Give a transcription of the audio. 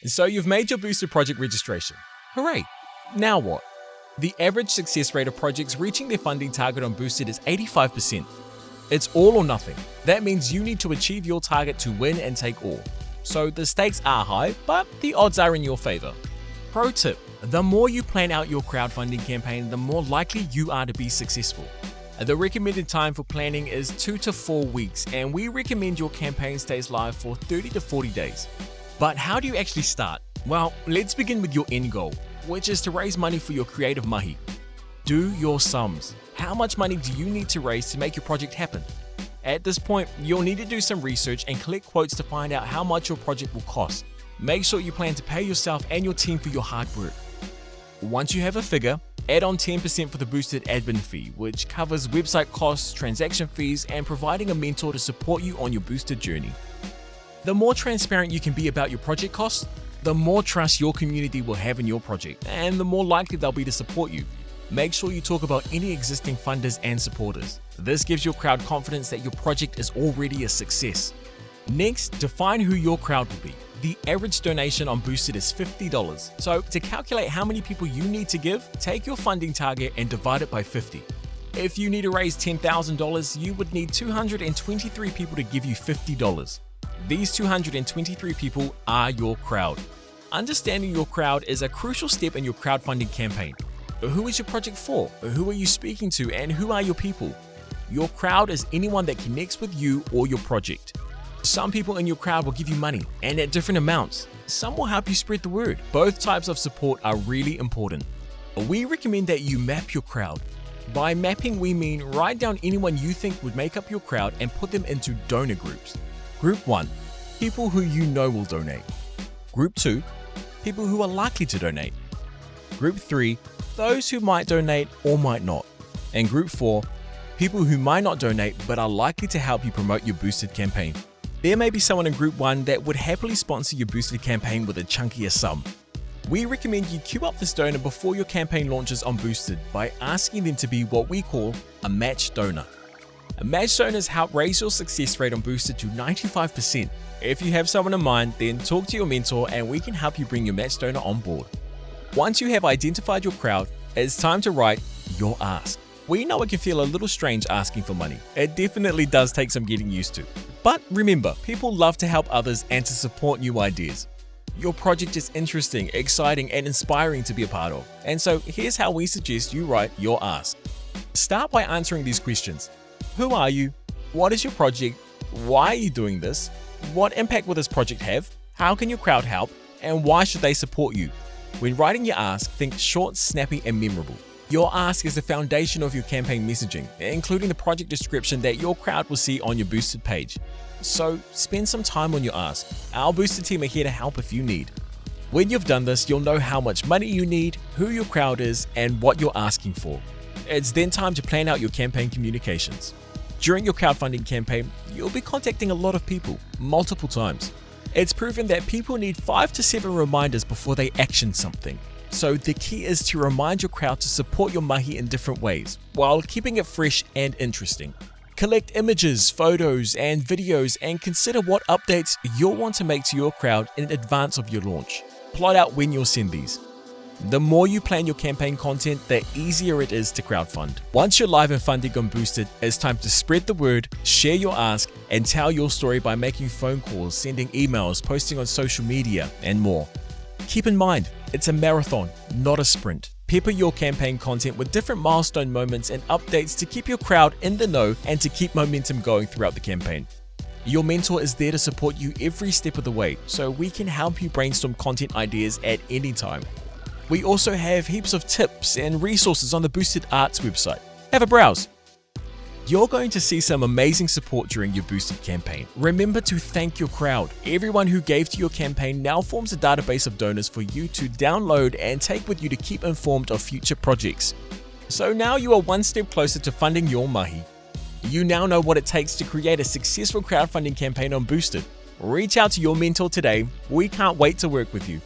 So you've made your Boosted project registration. Hooray! Now what? The average success rate of projects reaching their funding target on Boosted is 85%. It's all or nothing. That means you need to achieve your target to win and take all. So the stakes are high, but the odds are in your favor. Pro tip: the more you plan out your crowdfunding campaign, the more likely you are to be successful. The recommended time for planning is 2 to 4 weeks, and we recommend your campaign stays live for 30 to 40 days. But how do you actually start? Well, let's begin with your end goal, which is to raise money for your creative mahi. Do your sums. How much money do you need to raise to make your project happen? At this point, you'll need to do some research and collect quotes to find out how much your project will cost. Make sure you plan to pay yourself and your team for your hard work. Once you have a figure, add on 10% for the Boosted admin fee, which covers website costs, transaction fees, and providing a mentor to support you on your Boosted journey. The more transparent you can be about your project costs, the more trust your community will have in your project, and the more likely they'll be to support you. Make sure you talk about any existing funders and supporters. This gives your crowd confidence that your project is already a success. Next, define who your crowd will be. The average donation on Boosted is $50. So to calculate how many people you need to give, take your funding target and divide it by 50. If you need to raise $10,000, you would need 223 people to give you $50. These 223 people are your crowd. Understanding your crowd is a crucial step in your crowdfunding campaign. Who is your project for? Who are you speaking to, and who are your people? Your crowd is anyone that connects with you or your project. Some people in your crowd will give you money, and at different amounts. Some will help you spread the word. Both types of support are really important. We recommend that you map your crowd. By mapping, we mean write down anyone you think would make up your crowd and put them into donor groups. Group 1, people who you know will donate. Group 2, people who are likely to donate. Group 3, those who might donate or might not. And Group 4, people who might not donate but are likely to help you promote your Boosted campaign. There may be someone in Group 1 that would happily sponsor your Boosted campaign with a chunkier sum. We recommend you queue up this donor before your campaign launches on Boosted by asking them to be what we call a match donor. Match donors help raise your success rate on Boosted to 95%. If you have someone in mind, then talk to your mentor and we can help you bring your match donor on board. Once you have identified your crowd, it's time to write your ask. We know it can feel a little strange asking for money. It definitely does take some getting used to. But remember, people love to help others and to support new ideas. Your project is interesting, exciting, and inspiring to be a part of. And so here's how we suggest you write your ask. Start by answering these questions. Who are you? What is your project? Why are you doing this? What impact will this project have? How can your crowd help? And why should they support you? When writing your ask, think short, snappy, and memorable. Your ask is the foundation of your campaign messaging, including the project description that your crowd will see on your Boosted page. So spend some time on your ask. Our Boosted team are here to help if you need. When you've done this, you'll know how much money you need, who your crowd is, and what you're asking for. It's then time to plan out your campaign communications. During your crowdfunding campaign, you'll be contacting a lot of people, multiple times. It's proven that people need 5 to 7 reminders before they action something. So the key is to remind your crowd to support your mahi in different ways, while keeping it fresh and interesting. Collect images, photos, and videos and consider what updates you'll want to make to your crowd in advance of your launch. Plot out when you'll send these. The more you plan your campaign content, the easier it is to crowdfund. Once you're live and funding on Boosted, it's time to spread the word, share your ask, and tell your story by making phone calls, sending emails, posting on social media, and more. Keep in mind, it's a marathon, not a sprint. Pepper your campaign content with different milestone moments and updates to keep your crowd in the know and to keep momentum going throughout the campaign. Your mentor is there to support you every step of the way, so we can help you brainstorm content ideas at any time. We also have heaps of tips and resources on the Boosted Arts website. Have a browse. You're going to see some amazing support during your Boosted campaign. Remember to thank your crowd. Everyone who gave to your campaign now forms a database of donors for you to download and take with you to keep informed of future projects. So now you are one step closer to funding your mahi. You now know what it takes to create a successful crowdfunding campaign on Boosted. Reach out to your mentor today. We can't wait to work with you.